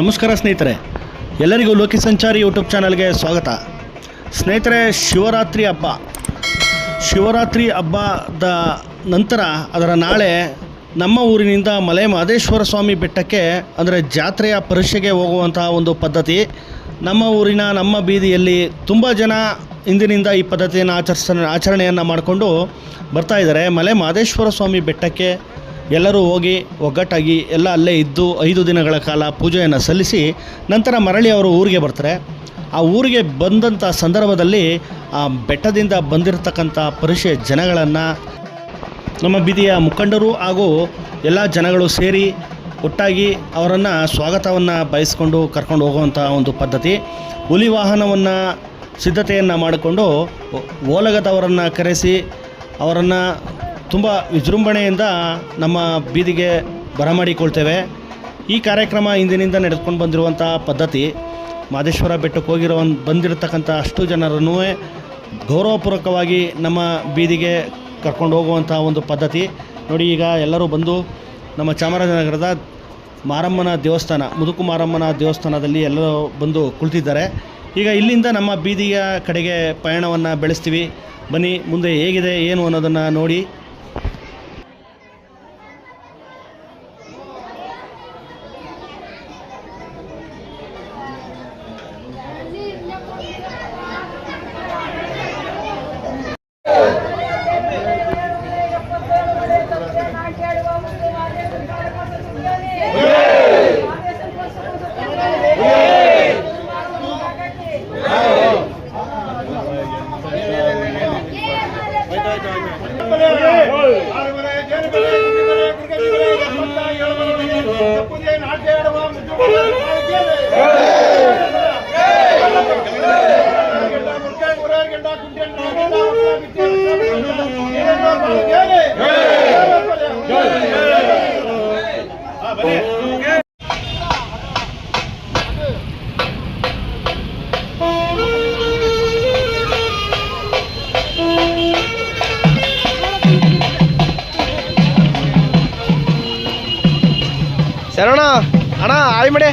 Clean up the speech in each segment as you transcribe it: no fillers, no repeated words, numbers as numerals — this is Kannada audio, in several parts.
ನಮಸ್ಕಾರ ಸ್ನೇಹಿತರೆ, ಎಲ್ಲರಿಗೂ ಲೋಕಿ ಸಂಚಾರಿ ಯೂಟ್ಯೂಬ್ ಚಾನಲ್ಗೆ ಸ್ವಾಗತ. ಸ್ನೇಹಿತರೆ, ಶಿವರಾತ್ರಿ ಹಬ್ಬದ ನಂತರ ಅದರ ನಾಳೆ ನಮ್ಮ ಊರಿನಿಂದ ಮಲೆ ಮಹದೇಶ್ವರ ಸ್ವಾಮಿ ಬೆಟ್ಟಕ್ಕೆ ಅಂದರೆ ಜಾತ್ರೆಯ ಪರೀಕ್ಷೆಗೆ ಹೋಗುವಂತಹ ಒಂದು ಪದ್ಧತಿ ನಮ್ಮ ಊರಿನ ನಮ್ಮ ಬೀದಿಯಲ್ಲಿ ತುಂಬ ಜನ ಇಂದಿನಿಂದ ಈ ಪದ್ಧತಿಯನ್ನು ಆಚರಣೆಯನ್ನು ಮಾಡಿಕೊಂಡು ಬರ್ತಾಯಿದ್ದಾರೆ. ಮಲೆ ಮಹದೇಶ್ವರ ಸ್ವಾಮಿ ಬೆಟ್ಟಕ್ಕೆ ಎಲ್ಲರೂ ಹೋಗಿ ಒಗ್ಗಟ್ಟಾಗಿ ಎಲ್ಲ ಅಲ್ಲೇ ಇದ್ದು 5 ದಿನಗಳ ಕಾಲ ಪೂಜೆಯನ್ನು ಸಲ್ಲಿಸಿ ನಂತರ ಮರಳಿ ಅವರು ಊರಿಗೆ ಬರ್ತಾರೆ. ಆ ಊರಿಗೆ ಬಂದಂಥ ಸಂದರ್ಭದಲ್ಲಿ ಆ ಬೆಟ್ಟದಿಂದ ಬಂದಿರತಕ್ಕಂಥ ಪರಿಷೆ ಜನಗಳನ್ನು ನಮ್ಮ ಬೀದಿಯ ಮುಖಂಡರು ಹಾಗೂ ಎಲ್ಲ ಜನಗಳು ಸೇರಿ ಒಟ್ಟಾಗಿ ಅವರನ್ನು ಸ್ವಾಗತವನ್ನು ಬಯಸ್ಕೊಂಡು ಕರ್ಕೊಂಡು ಹೋಗುವಂಥ ಒಂದು ಪದ್ಧತಿ. ಹುಲಿ ವಾಹನವನ್ನು ಸಿದ್ಧತೆಯನ್ನು ಮಾಡಿಕೊಂಡು ಓಲಗದವರನ್ನು ಕರೆಸಿ ಅವರನ್ನು ತುಂಬ ವಿಜೃಂಭಣೆಯಿಂದ ನಮ್ಮ ಬೀದಿಗೆ ಬರಮಾಡಿಕೊಳ್ತೇವೆ. ಈ ಕಾರ್ಯಕ್ರಮ ಇಂದಿನಿಂದ ನಡೆದುಕೊಂಡು ಬಂದಿರುವಂಥ ಪದ್ಧತಿ. ಮಹದೇಶ್ವರ ಬೆಟ್ಟಕ್ಕೆ ಬಂದಿರತಕ್ಕಂಥ ಅಷ್ಟು ಜನರನ್ನೂ ಗೌರವಪೂರ್ವಕವಾಗಿ ನಮ್ಮ ಬೀದಿಗೆ ಕರ್ಕೊಂಡು ಹೋಗುವಂಥ ಒಂದು ಪದ್ಧತಿ. ನೋಡಿ, ಈಗ ಎಲ್ಲರೂ ಬಂದು ನಮ್ಮ ಚಾಮರಾಜನಗರದ ಮಾರಮ್ಮನ ದೇವಸ್ಥಾನ, ಮುದುಕು ಮಾರಮ್ಮನ ದೇವಸ್ಥಾನದಲ್ಲಿ ಎಲ್ಲರೂ ಬಂದು ಕುಳಿತಿದ್ದಾರೆ. ಈಗ ಇಲ್ಲಿಂದ ನಮ್ಮ ಬೀದಿಯ ಕಡೆಗೆ ಪಯಣವನ್ನು ಬೆಳೆಸ್ತೀವಿ. ಬನ್ನಿ, ಮುಂದೆ ಹೇಗಿದೆ ಏನು ಅನ್ನೋದನ್ನು ನೋಡಿ. ಶರಣ ಅಣ್ಣ ಆಯ್ ಮಡೆ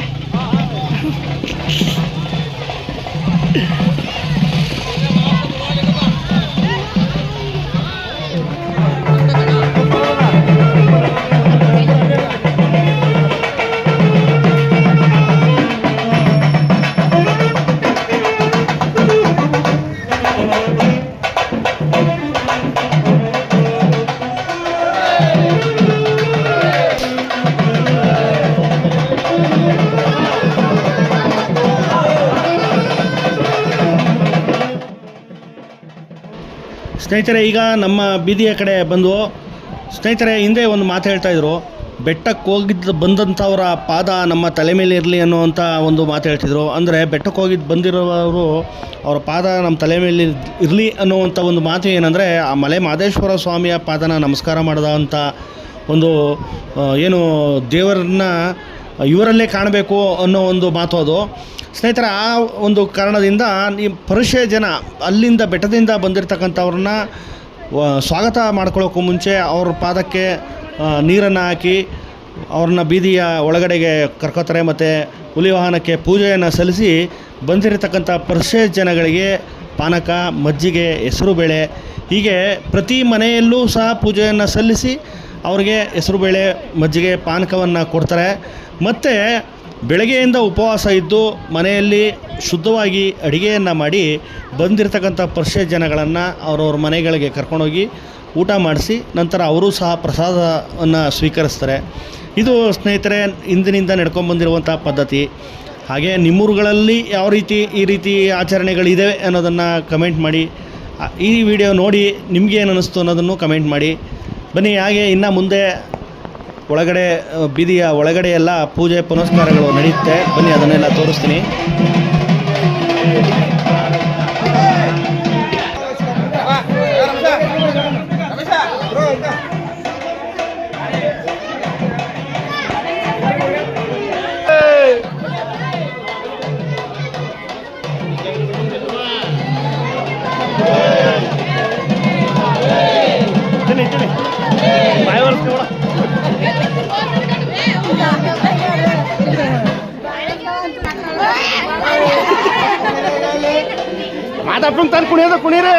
ಸ್ನೇಹಿತರೆ, ಈಗ ನಮ್ಮ ಬೀದಿಯ ಕಡೆ ಬಂದು ಸ್ನೇಹಿತರೆ ಹಿಂದೆ ಒಂದು ಮಾತು ಹೇಳ್ತಾಯಿದ್ರು, ಬೆಟ್ಟಕ್ಕೆ ಬಂದಂಥವರ ಪಾದ ನಮ್ಮ ತಲೆ ಮೇಲೆ ಇರಲಿ ಅನ್ನುವಂಥ ಒಂದು ಮಾತು ಹೇಳ್ತಿದ್ರು. ಅಂದರೆ ಬೆಟ್ಟಕ್ಕೆ ಬಂದಿರೋರು ಅವರ ಪಾದ ನಮ್ಮ ತಲೆ ಮೇಲೆ ಇರಲಿ ಅನ್ನುವಂಥ ಒಂದು ಮಾತು ಏನಂದರೆ, ಆ ಮಲೆ ಮಹದೇಶ್ವರ ಸ್ವಾಮಿಯ ಪಾದನ ನಮಸ್ಕಾರ ಮಾಡಿದಂಥ ಒಂದು ಏನು ದೇವರನ್ನ ಇವರಲ್ಲೇ ಕಾಣಬೇಕು ಅನ್ನೋ ಒಂದು ಮಾತು ಅದು. ಸ್ನೇಹಿತರೆ, ಆ ಒಂದು ಕಾರಣದಿಂದ ಈ ಪರಿಷೆ ಜನ ಅಲ್ಲಿಂದ ಬೆಟ್ಟದಿಂದ ಬಂದಿರತಕ್ಕಂಥವ್ರನ್ನ ಸ್ವಾಗತ ಮಾಡ್ಕೊಳ್ಳೋಕ್ಕೂ ಮುಂಚೆ ಅವ್ರ ಪಾದಕ್ಕೆ ನೀರನ್ನು ಹಾಕಿ ಅವ್ರನ್ನ ಬೀದಿಯ ಒಳಗಡೆಗೆ ಕರ್ಕೋತಾರೆ. ಮತ್ತು ಹುಲಿ ವಾಹನಕ್ಕೆ ಪೂಜೆಯನ್ನು ಸಲ್ಲಿಸಿ ಬಂದಿರತಕ್ಕಂಥ ಪರಿಷೆ ಜನಗಳಿಗೆ ಪಾನಕ, ಮಜ್ಜಿಗೆ, ಹೆಸರುಬೇಳೆ ಹೀಗೆ ಪ್ರತಿ ಮನೆಯಲ್ಲೂ ಸಹ ಪೂಜೆಯನ್ನು ಸಲ್ಲಿಸಿ ಅವ್ರಿಗೆ ಹೆಸರುಬೇಳೆ, ಮಜ್ಜಿಗೆ, ಪಾನಕವನ್ನು ಕೊಡ್ತಾರೆ. ಮತ್ತು ಬೆಳಗ್ಗೆಯಿಂದ ಉಪವಾಸ ಇದ್ದು ಮನೆಯಲ್ಲಿ ಶುದ್ಧವಾಗಿ ಅಡುಗೆಯನ್ನು ಮಾಡಿ ಬಂದಿರತಕ್ಕಂಥ ಪರಿಷೆ ಜನಗಳನ್ನು ಅವರವ್ರ ಮನೆಗಳಿಗೆ ಕರ್ಕೊಂಡೋಗಿ ಊಟ ಮಾಡಿಸಿ ನಂತರ ಅವರು ಸಹ ಪ್ರಸಾದವನ್ನು ಸ್ವೀಕರಿಸ್ತಾರೆ. ಇದು ಸ್ನೇಹಿತರೆ ಇಂದಿನಿಂದ ನಡ್ಕೊಂಡ್ಬಂದಿರುವಂಥ ಪದ್ಧತಿ. ಹಾಗೆ ನಿಮ್ಮೂರುಗಳಲ್ಲಿ ಯಾವ ರೀತಿ ಈ ರೀತಿ ಆಚರಣೆಗಳಿದೆ ಅನ್ನೋದನ್ನು ಕಮೆಂಟ್ ಮಾಡಿ. ಈ ವಿಡಿಯೋ ನೋಡಿ ನಿಮಗೇನು ಅನ್ನಿಸ್ತು ಅನ್ನೋದನ್ನು ಕಮೆಂಟ್ ಮಾಡಿ. ಬನ್ನಿ, ಹಾಗೆ ಇನ್ನು ಮುಂದೆ ಒಳಗಡೆ ಬೀದಿಯ ಒಳಗಡೆ ಎಲ್ಲ ಪೂಜೆ ಪುನಸ್ಕಾರಗಳು ನಡೆಯುತ್ತೆ. ಬನ್ನಿ, ಅದನ್ನೆಲ್ಲ ತೋರಿಸ್ತೀನಿ. ಮಾದಪ್ಪನ ತಾನು ಕುಣಿಯೋದು ಕುಣೀರಿ.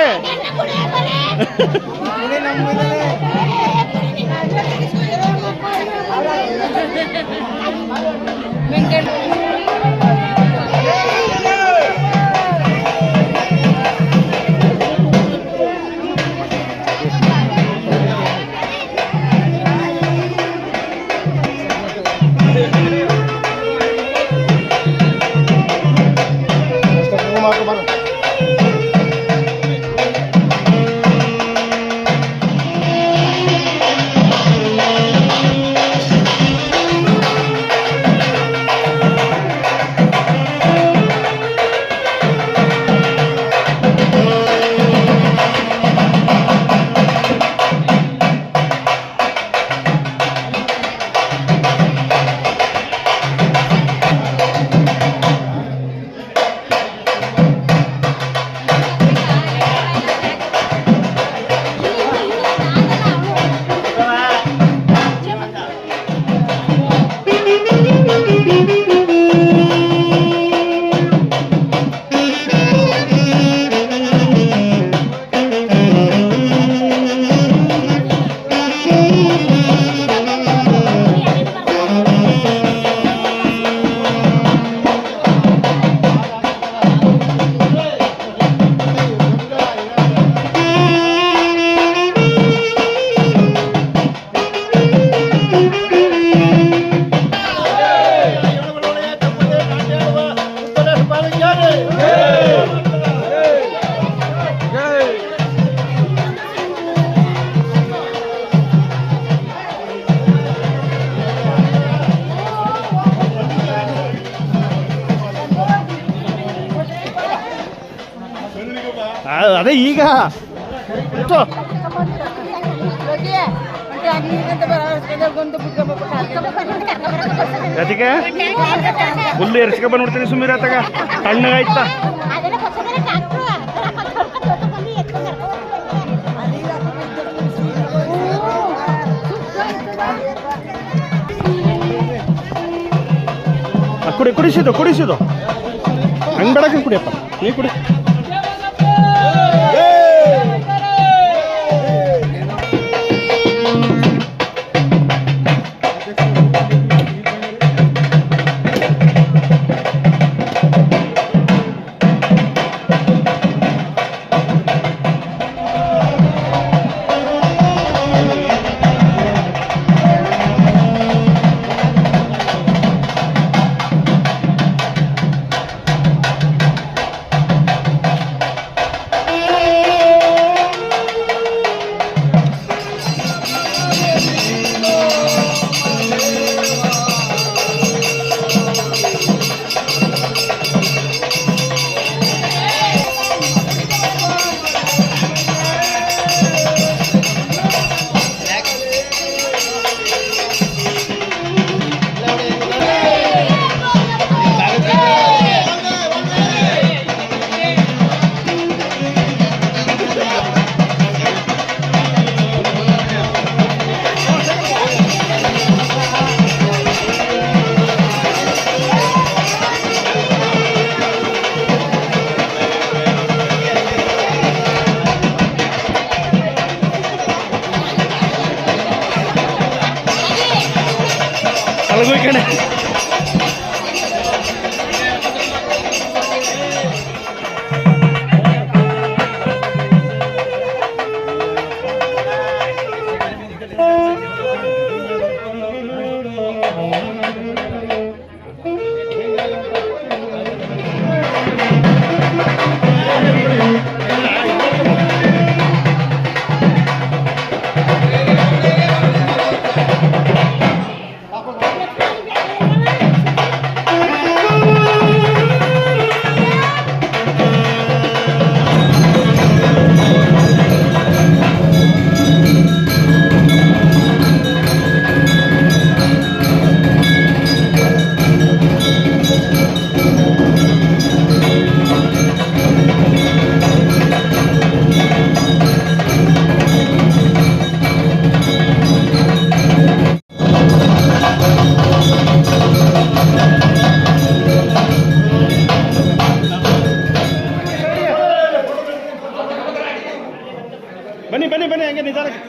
ಅದೇ ಈಗ ಅದಕ್ಕೆ ಹುಲ್ಲು ಎರ್ಸ್ಕೊ ಬಂದ್ಬಿಡ್ತೀನಿ ಸುಮ್ಮನೆ ಆತಾಗ ತಣ್ಣಗಾಯ್ತಾ. ಕುಡಿಸಿದು ಹಂಗೆ ಬೇಡಕ್ಕೆ ಕುಡಿಯಪ್ಪ, ನೀ ಕುಡಿ. ಬನ್ನಿ ಬನ್ನಿ ಬನ್ನಿ ಹಂಗೆ ನಿಧಾನಕ್ಕೆ.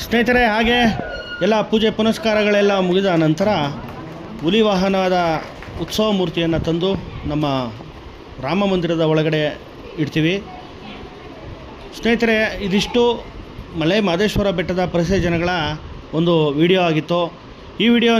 ಸ್ನೇಹಿತರೆ, ಹಾಗೆ ಎಲ್ಲ ಪೂಜೆ ಪುನಸ್ಕಾರಗಳೆಲ್ಲ ಮುಗಿದ ನಂತರ ಹುಲಿ ವಾಹನದ ಉತ್ಸವ ಮೂರ್ತಿಯನ್ನು ತಂದು ನಮ್ಮ ರಾಮ ಮಂದಿರದ ಒಳಗಡೆ ಇಡ್ತೀವಿ. ಸ್ನೇಹಿತರೆ, ಇದಿಷ್ಟು ಮಲೆ ಮಹದೇಶ್ವರ ಬೆಟ್ಟದ ಪರಿಸರ ಜನಗಳ ಒಂದು ವಿಡಿಯೋ ಆಗಿತ್ತು. ಈ ವಿಡಿಯೋ